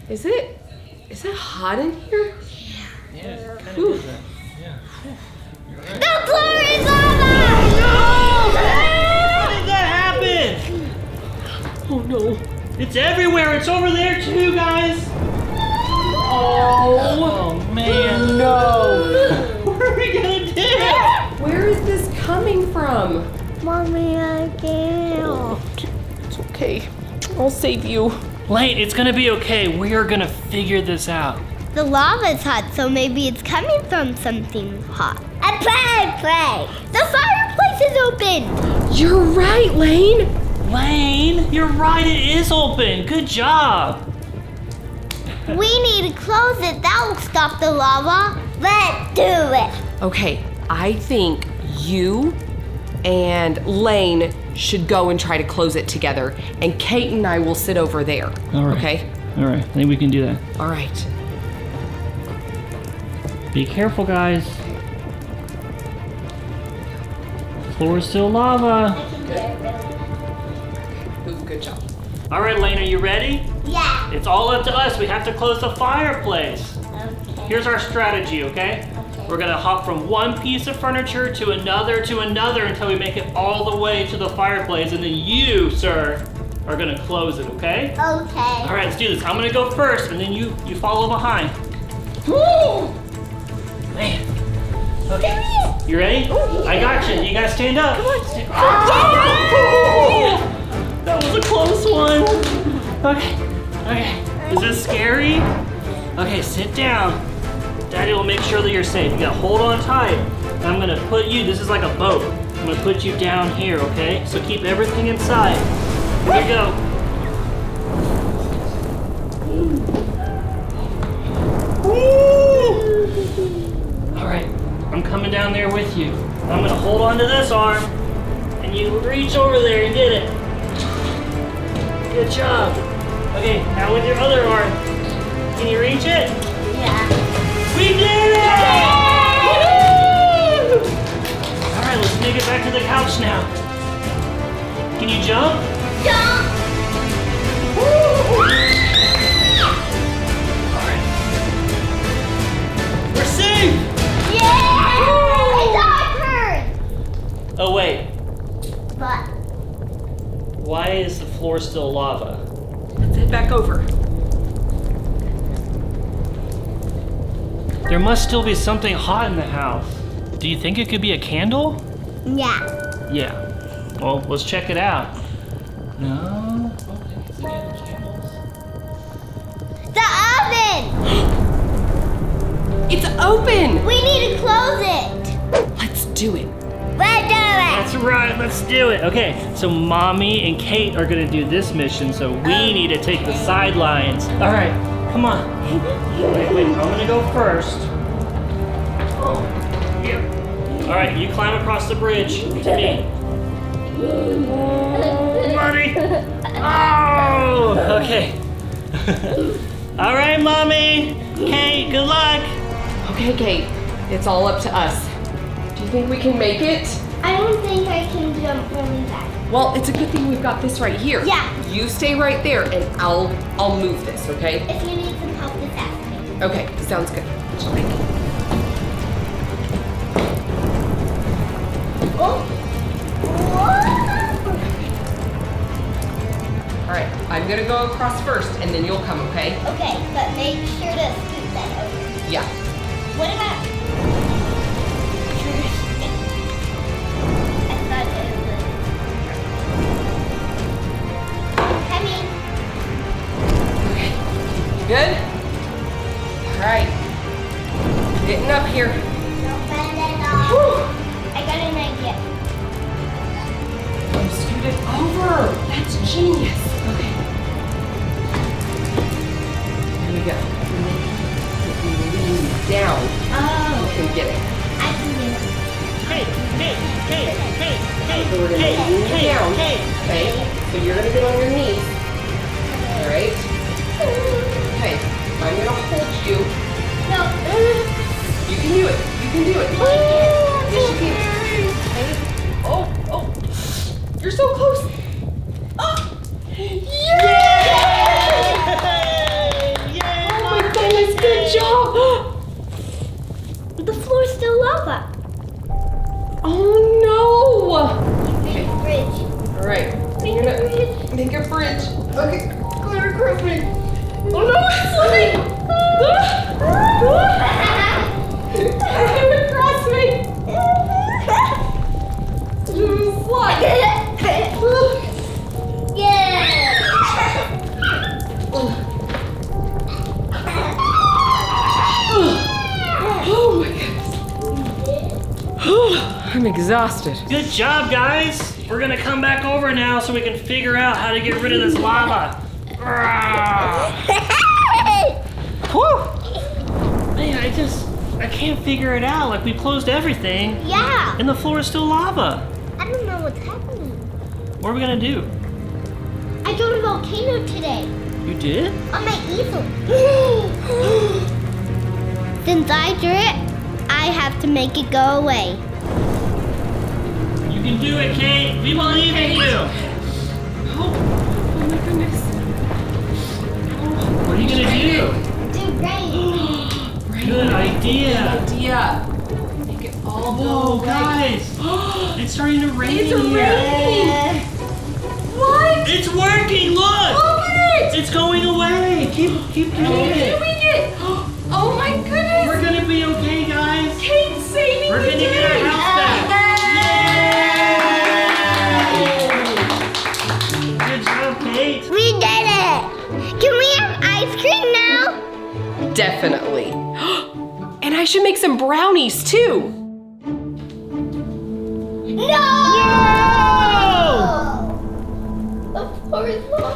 Is it hot in here? Yeah, it kind of is that. Yeah. The floor is lava! How did that happen? Oh no. It's everywhere. It's over there too, guys. Oh man. No. What are we gonna do? Where is this coming from? Mommy, I can't. It's okay. I'll save you. Lane, it's gonna be okay. We are gonna figure this out. The lava's hot, so maybe it's coming from something hot. I pray. The fireplace is open. You're right, Lane. Lane, you're right. It is open. Good job. We need to close it. That will stop the lava. Let's do it. Okay, I think you and Lane should go and try to close it together, and Kate and I will sit over there. All right. Okay? All right. I think we can do that. All right. Be careful, guys. Floor is still lava. Ooh, good job. All right, Lane, are you ready? Yeah. It's all up to us. We have to close the fireplace. Okay. Here's our strategy, okay? We're gonna hop from one piece of furniture to another until we make it all the way to the fireplace, and then you, sir, are gonna close it, okay? Okay. All right, let's do this. I'm gonna go first, and then you follow behind. Woo! Man. Okay. You ready? I got you. You gotta stand up. Come on. That was a close one. Okay. Is this scary? Okay, sit down. Daddy will make sure that you're safe. You gotta hold on tight. I'm gonna put you, this is like a boat. I'm gonna put you down here, okay? So keep everything inside. Here we go. All right, I'm coming down there with you. I'm gonna hold on to this arm, and you reach over there and get it. Good job. Okay, now with your other arm. Can you reach it? Yeah. We did it! Woo! All right, let's make it back to the couch now. Can you jump? Jump. All right. We're safe! Yeah. It's our turn. Oh wait, But why is the floor still lava? Let's head back over. There must still be something hot in the house. Do you think it could be a candle? yeah. Yeah. Well, let's check it out. No? Okay, it's again candles. The oven. It's open. We need to close it. Let's do it. Let's do it. That's right, let's do it. Okay, so Mommy and Kate are gonna do this mission, so we need to take the sidelines. All right, come on. Wait, I'm gonna go first. Oh, here. All right, you climb across the bridge to me. Buddy. Oh, okay. All right, Mommy, Kate, good luck. Okay, Kate. It's all up to us. Do you think we can make it? I don't think I can jump really fast. Well, it's a good thing we've got this right here. Yeah. You stay right there, and I'll move this, okay? If you need some help, just ask me. Okay, sounds good. Oh. All right, I'm gonna go across first, and then you'll come, okay? Okay, but make sure to scoot that over. Yeah. What about? I thought it was. Coming. Okay. You good? All right. Getting up here. Don't bend it off. Whew. I got an idea. I'm scooted over. That's genius. Okay. Here we go. Lean down. Oh. You can get it. I can do it. Hey. So we're gonna lean down. Okay. So you're gonna get on your knees. All right. Okay. I'm gonna hold you. No. You can do it. You can do it. Yes, you can. Okay. Oh. You're so close. Oh. Yay! It's going across me. Oh no, it's slipping. It came across me. It was slide. Oh my goodness. I'm exhausted. Good job, guys. We're gonna come back over now so we can figure out how to get rid of this lava. Whew. Man, I can't figure it out. Like, we closed everything Yeah. and the floor is still lava. I don't know what's happening. What are we gonna do? I drove a volcano today You did? on my easel. Since I drew it, I have to make it go away. You can do it, Kate. We believe in you. Oh my goodness. What are you gonna do? Do rain. Good idea. Idea. Make it all go Whoa, away. guys. It's starting to rain It's here. raining. What? It's working, look. Look at it. It's going away. Keep doing Keep it. doing it. Oh my goodness. We're gonna be okay, guys. Kate's saving We're the gonna get our day. house back. Yay! Good job, Kate. We did it. Can we have ice cream now? Definitely. And I should make some brownies too. No! Of course not.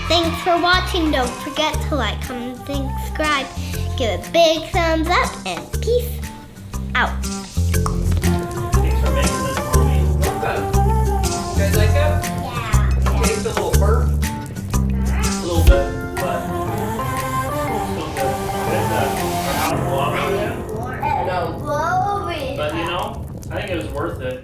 Thanks for watching. Don't forget to like, comment, and subscribe. Give a big thumbs up and peace out. Thanks for making this for me. Welcome. You guys like that? Yeah. Taste a little burp. A little bit, but still good. With our house lava, No. Glory. but you know, I think it was worth it.